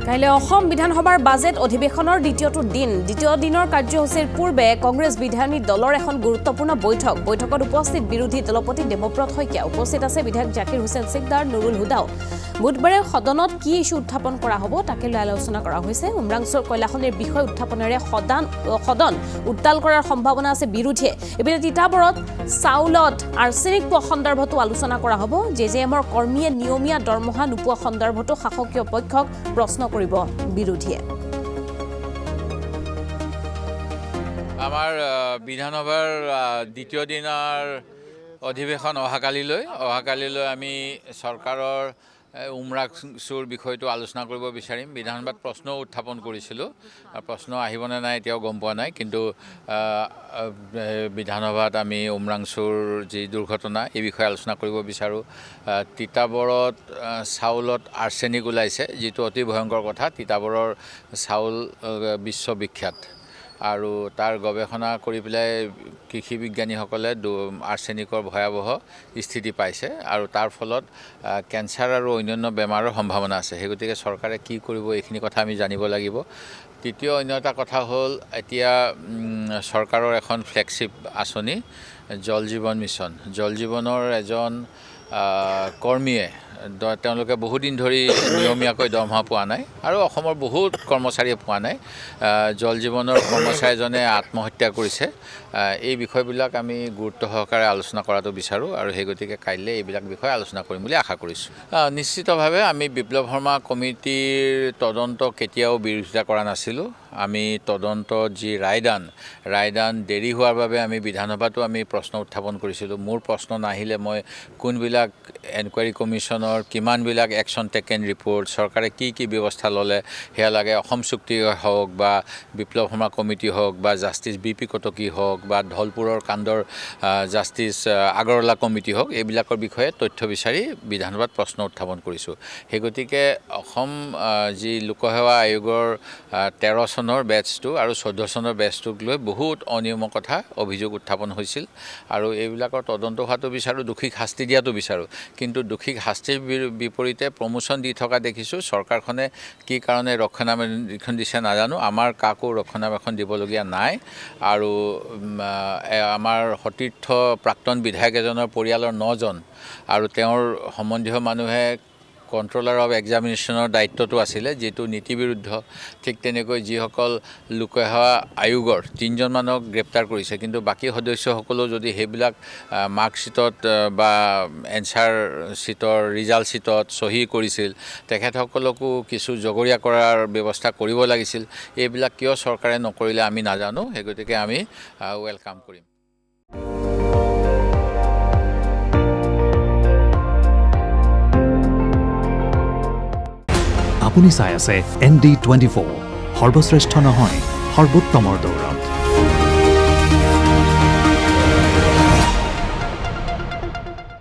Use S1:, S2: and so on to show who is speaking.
S1: কাইলৈ অসম বিধানসভাৰ বাজেট অধিৱেশনৰ দ্বিতীয় দিনৰ কাৰ্যসূচীৰ পূৰ্বে কংগ্ৰেছ বিধায়িনী দলৰ এখন গুৰুত্বপূৰ্ণ বৈঠকত উপস্থিত বিৰোধী দলপতি দেৱব্ৰত শইকীয়া উপস্থিত আছে বিধায়ক জাকিৰ হুছেইন সিকদাৰ নুৰুল হুদাও বুধবাৰে সদনত কি ইস্যু উত্থাপন কৰা হ'ব তাকে লৈ আলোচনা কৰা হৈছে উমৰাংচুৰ কয়লাখনিৰ বিষয় উত্থাপনেৰে সদন উত্তাল কৰাৰ সম্ভাৱনা আছে বিৰোধীয়ে এবিলে তিতাবৰত চাউলত আৰ্ছেনিক পোৱা সন্দৰ্ভতো আলোচনা কৰা হ'ব জেজেএমৰ কৰ্মীয়ে নিয়মীয়া দৰমহা নোপোৱা সন্দৰ্ভতো শাসকীয় পক্ষক প্ৰশ্ন কৰিব বিৰোধীয়ে
S2: আমাৰ বিধানসভাৰ দ্বিতীয় দিনৰ অধিৱেশন অহাকালিলৈ আমি চৰকাৰৰ উমৰাংচুৰ বিষয়টো আলোচনা কৰিব বিচাৰিম বিধানসভাত প্ৰশ্ন উত্থাপন কৰিছিলোঁ প্ৰশ্ন আহিবনে নাই এতিয়াও গম পোৱা নাই কিন্তু বিধানসভাত আমি উমৰাংচুৰ যি দুৰ্ঘটনা এই বিষয়ে আলোচনা কৰিব বিচাৰোঁ তিতাবৰত চাউলত আৰ্ছেনিক ওলাইছে যিটো অতি ভয়ংকৰ কথা তিতাবৰৰ চাউল বিশ্ববিখ্যাত আৰু তাৰ গৱেষণা কৰি পেলাই কৃষি বিজ্ঞানীসকলে আৰ্ছেনিকৰ ভয়াৱহ স্থিতি পাইছে আৰু তাৰ ফলত কেঞ্চাৰ আৰু অন্যান্য বেমাৰৰ সম্ভাৱনা আছে সেই গতিকে চৰকাৰে কি কৰিব এইখিনি কথা আমি জানিব লাগিব তৃতীয় অন্য এটা কথা হ'ল এতিয়া চৰকাৰৰ এখন ফ্লেগশ্বিপ আঁচনি জল জীৱন মিছন জল জীৱনৰ এজন কৰ্মীয়ে তেওঁলোকে বহু দিন ধৰি নিয়মীয়াকৈ দৰমহা পোৱা নাই আৰু অসমৰ বহুত কৰ্মচাৰীয়ে পোৱা নাই জল জীৱনৰ কৰ্মচাৰীজনে আত্মহত্যা কৰিছে এই বিষয়বিলাক আমি গুৰুত্ব সহকাৰে আলোচনা কৰাটো বিচাৰোঁ আৰু সেই গতিকে কাইলৈ এইবিলাক বিষয় আলোচনা কৰিম বুলি আশা কৰিছোঁ নিশ্চিতভাৱে আমি বিপ্লৱ শৰ্মা কমিটিৰ তদন্ত কেতিয়াও বিৰোধিতা কৰা নাছিলোঁ আমি তদন্তৰ যি ৰায়দান দেৰি হোৱাৰ বাবে আমি বিধানসভাতো আমি প্ৰশ্ন উত্থাপন কৰিছিলোঁ মোৰ প্ৰশ্ন নাহিলে মই কোনবিলাক এনকুৱাৰী কমিশ্যনৰ কিমানবিলাক একশ্যন টেকেন ৰিপৰ্ট চৰকাৰে কি ব্যৱস্থা ল'লে সেয়া লাগে অসম চুক্তি হওক বা বিপ্লৱ শৰ্মা কমিটি হওক বা জাষ্টিছ বি পি কটকী হওক বা ধলপুৰৰ কাণ্ডৰ জাষ্টিছ আগৰৱালা কমিটি হওক এইবিলাকৰ বিষয়ে তথ্য বিচাৰি বিধানসভাত প্ৰশ্ন উত্থাপন কৰিছোঁ সেই গতিকে অসম যি লোকসেৱা আয়োগৰ 13 চনৰ বেটছটো আৰু 14 চনৰ বেটছটোক লৈ বহুত অনিয়মৰ কথা অভিযোগ উত্থাপন হৈছিল আৰু এইবিলাকৰ তদন্ত হোৱাটো বিচাৰোঁ দোষীক শাস্তি দিয়াটো বিচাৰোঁ কিন্তু দোষীক শাস্তিৰ বিপৰীতে প্ৰমোশ্যন দি থকা দেখিছোঁ চৰকাৰখনে কি কাৰণে ৰক্ষণাবেক্ষণ দিছে নাজানো আমাৰ কাকো ৰক্ষণাবেক্ষণ দিবলগীয়া নাই আৰু আমাৰ সতীৰ্থ প্ৰাক্তন বিধায়ক এজনৰ পৰিয়ালৰ 9জন আৰু তেওঁৰ সম্বন্ধীয় মানুহে কণ্ট্ৰলাৰ অফ এক্সামিনেশ্যনৰ দায়িত্বটো আছিলে যিটো নীতিবিৰুদ্ধ ঠিক তেনেকৈ যিসকল লোকসেৱা আয়োগৰ 3জন মানুহক গ্ৰেপ্তাৰ কৰিছে কিন্তু বাকী সদস্যসকলেও যদি সেইবিলাক মাৰ্কশ্বিটত বা এনচাৰ শ্বীটৰ ৰিজাল্ট শ্বীটত চহী কৰিছিল তেখেতসকলকো কিছু জগৰীয়া কৰাৰ ব্যৱস্থা কৰিব লাগিছিল এইবিলাক কিয় চৰকাৰে নকৰিলে আমি নাজানো সেই গতিকে আমি ৱেলকাম কৰিম
S3: আপুনি চাই আছে ND24 সৰ্বশ্ৰেষ্ঠ নহয় সৰ্বোত্তমৰ দৌৰত